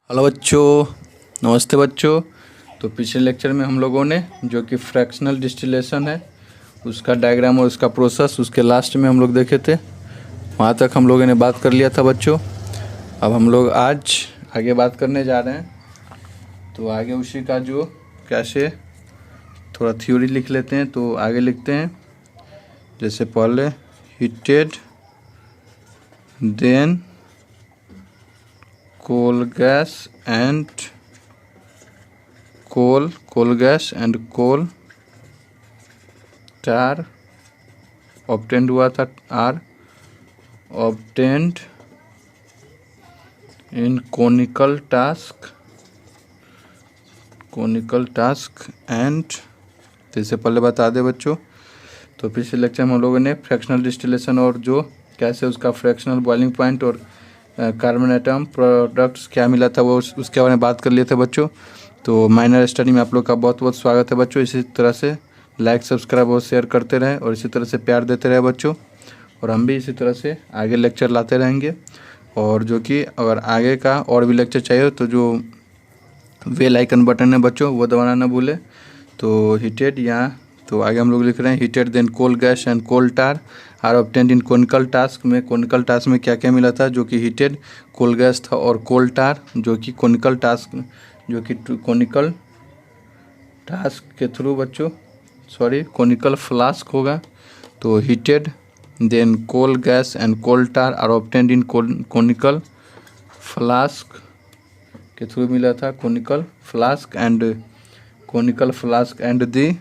Hello बच्चों, नमस्ते बच्चों। तो पिछले लेक्चर में हम लोगों ने जो कि फ्रैक्शनल डिस्टिलेशन है उसका डायग्राम और उसका प्रोसेस उसके लास्ट में हम लोग देखे थे। वहाँ तक हम लोगों ने बात कर लिया था बच्चों। अब हम लोग आज आगे बात करने जा रहे हैं। तो आगे उसी का जो कैसे थोड़ा थ्योरी लिख लेते हैं। तो आगे लिखते हैं, जैसे पहले heated then coal gas and coal tar obtained हुआ था are obtained in conical task and तो इससे पहले बता दे बच्चों। तो पिछले लेक्चर में हम लोगों ने फ्रैक्शनल डिस्टिलेशन और जो कैसे उसका फ्रैक्शनल बॉइलिंग पॉइंट और कार्बन एटम प्रोडक्ट्स क्या मिला था वो उसके बारे में बात कर लिए थे बच्चों। तो माइनर स्टडी में आप लोग का बहुत बहुत स्वागत है बच्चों। इसी तरह से लाइक सब्सक्राइब और शेयर करते रहें और इसी तरह से प्यार देते रहे बच्चों। और हम भी इसी तरह से आगे लेक्चर लाते रहेंगे। और जो कि अगर आगे का और भी लेक्चर चाहिए तो जो बेल आइकन बटन है बच्चों वो दबाना ना भूलें। तो हीटेड यहाँ तो आगे हम लोग लिख रहे हैं heated then coal gas and coal tar are obtained in conical task में। कोनिकल टास्क में क्या क्या मिला था, जो कि हीटेड कोल गैस था और कोल टार जो कि कोनिकल टास्क के थ्रू बच्चों कोनिकल फ्लास्क होगा। तो heated then coal gas and coal tar are obtained in conical flask के थ्रू मिला था कोनिकल फ्लास्क एंड दी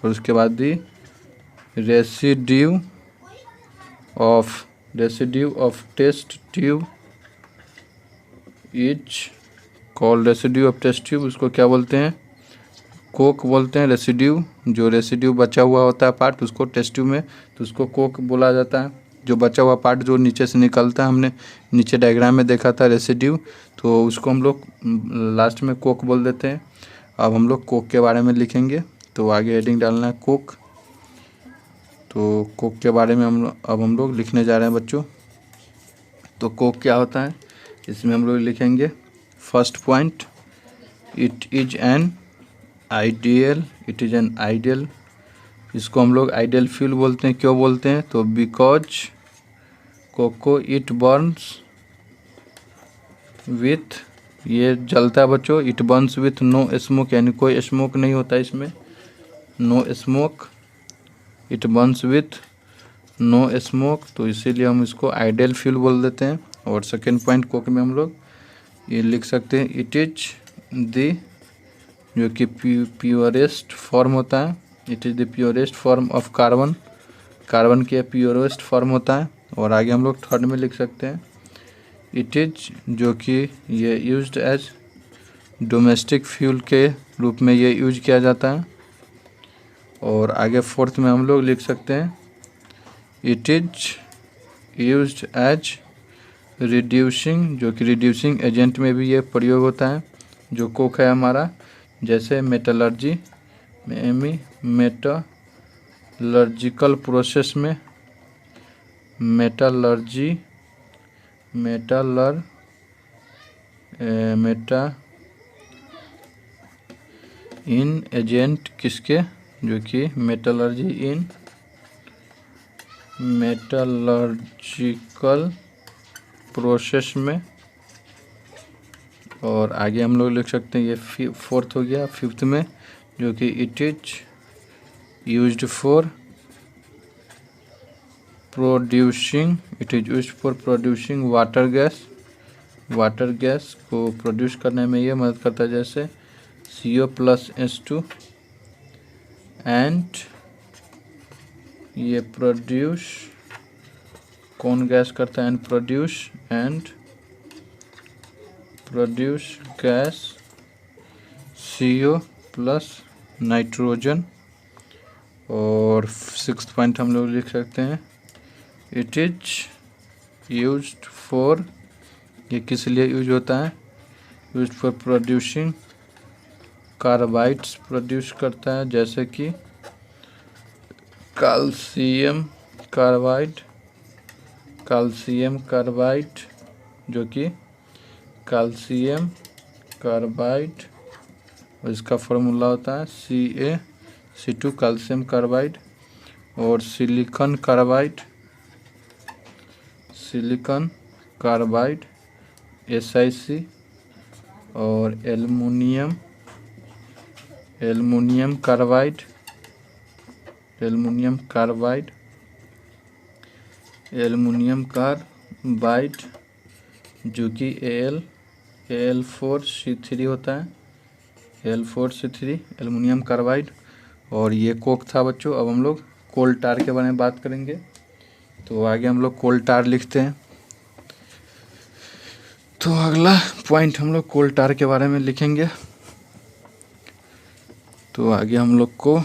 और उसके बाद the residue of test tube is called residue of test tube. उसको क्या बोलते हैं, कोक बोलते हैं। रेसिड्यू जो रेसिड्यू बचा हुआ होता है पार्ट उसको टेस्ट ट्यूब में तो उसको कोक बोला जाता है। जो बचा हुआ पार्ट जो नीचे से निकलता है, हमने नीचे डायग्राम में देखा था रेसिड्यू, तो उसको हम लोग लास्ट में कोक बोल देते हैं। अब हम लोग कोक के बारे में लिखेंगे। तो आगे हेडिंग डालना है कोक। तो कोक के बारे में अब हम लोग लिखने जा रहे हैं बच्चों। तो कोक क्या होता है इसमें हम लोग लिखेंगे first point, it is an ideal. इसको हम लोग आइडियल फ्यूल बोलते हैं। क्यों बोलते हैं, तो because coke it burns with, ये जलता है बच्चों, it burns with no smoke, यानी कोई स्मोक नहीं होता इसमें, no smoke, it burns with no smoke. तो इसीलिए हम इसको आइडियल फ्यूल बोल देते हैं। और सेकेंड पॉइंट कोक में हम लोग ये लिख सकते हैं, इट इज द, जो कि प्योरेस्ट फॉर्म होता है, it is the purest form of carbon के प्योरेस्ट फॉर्म होता है। और आगे हम लोग थर्ड में लिख सकते हैं इट इज, जो कि ये यूज्ड एज डोमेस्टिक फ्यूल के रूप में ये यूज किया जाता है। और आगे फोर्थ में हम लोग लिख सकते हैं it is used as reducing, जो कि रिड्यूसिंग एजेंट में भी ये प्रयोग होता है जो कोक है हमारा, जैसे मेटलर्जिकल प्रोसेस में, इन एजेंट किसके, जो कि मेटलर्जिकल प्रोसेस में। और आगे हम लोग लिख सकते हैं, ये फोर्थ हो गया। फिफ्थ में जो कि it is used for producing water gas को प्रोड्यूस करने में ये मदद करता है, जैसे CO+H2 एंड ये प्रोड्यूस कौन गैस करता है, and produce gas CO plus nitrogen. और सिक्स्थ पॉइंट हम लोग लिख सकते हैं इट इज यूज्ड फॉर, ये किस लिए यूज होता है, used for producing carbides produce करता है, जैसे कि कैल्शियम कार्बाइड, जो कि कैल्शियम कार्बाइड, और इसका फॉर्मूला होता है CaC2 कैल्शियम कार्बाइड। और सिलिकॉन कार्बाइड SiC। और एल्युमिनियम कार्बाइड जो कि Al4C3 होता है, Al4C3 एल्युमिनियम कार्बाइड। और ये कोक था बच्चों। अब हम लोग कोल टार के बारे में बात करेंगे। तो आगे हम लोग कोल टार लिखते हैं। तो अगला पॉइंट हम लोग कोल टार के बारे में लिखेंगे। तो आगे हम लोग को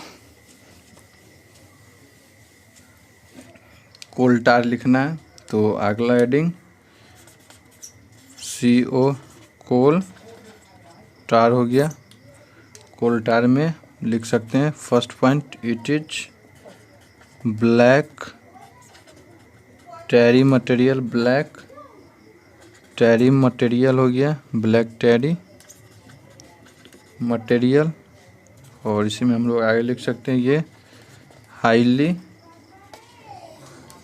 कोल टार लिखना है। तो अगला हेडिंग CO कोल टार हो गया। कोल टार में लिख सकते हैं first point, it is black tarry material. हो गया, ब्लैक टैरी मटेरियल। और इसी में हम लोग आगे लिख सकते हैं ये हाईली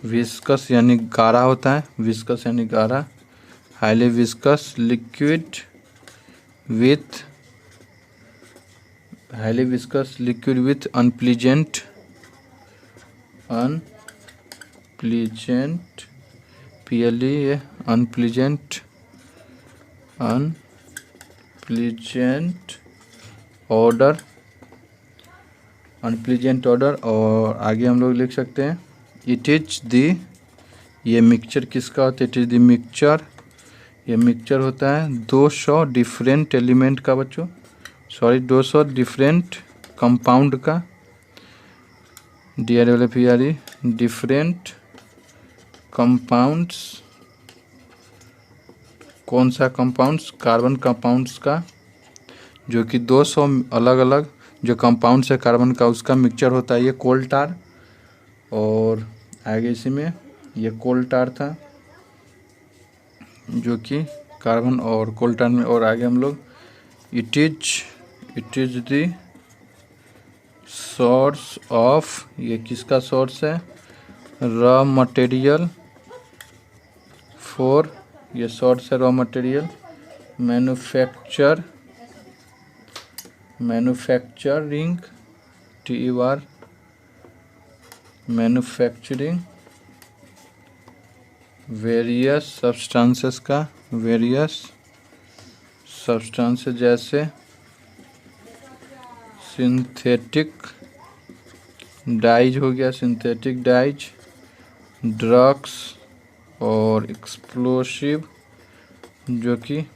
विस्कस यानी गाढ़ा होता है, विस्कस यानी गाढ़ा, highly viscous liquid with unpleasant PLE unpleasant order. और आगे हम लोग लिख सकते हैं इट इज द, ये मिक्सचर किसका होता है, इट इज द मिक्सचर, ये मिक्सचर होता है 200 डिफरेंट एलिमेंट का बच्चों, 200 डिफरेंट कंपाउंड का, DRE डिफरेंट कंपाउंड्स। कौन सा कंपाउंड्स, कार्बन कंपाउंड्स का, जो कि 200 अलग अलग जो कंपाउंड्स है कार्बन का, उसका मिक्सचर होता है ये कोल टार। और आगे इसी में ये कोल टार था जो कि कार्बन और कोल टार में। और आगे हम लोग it is the source of, ये किसका सोर्स है, रॉ मटेरियल फॉर, ये सोर्स है raw material manufacturing TER manufacturing various substances का, वेरियस सब्सटेंसेस जैसे सिंथेटिक डाइज हो गया, सिंथेटिक डाइज, ड्रग्स और एक्सप्लोसिव जो कि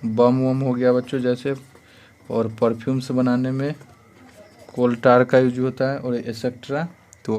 बम हो गया बच्चों जैसे, और परफ्यूम्स बनाने में कोल टार का यूज होता है, और एक्सेट्रा।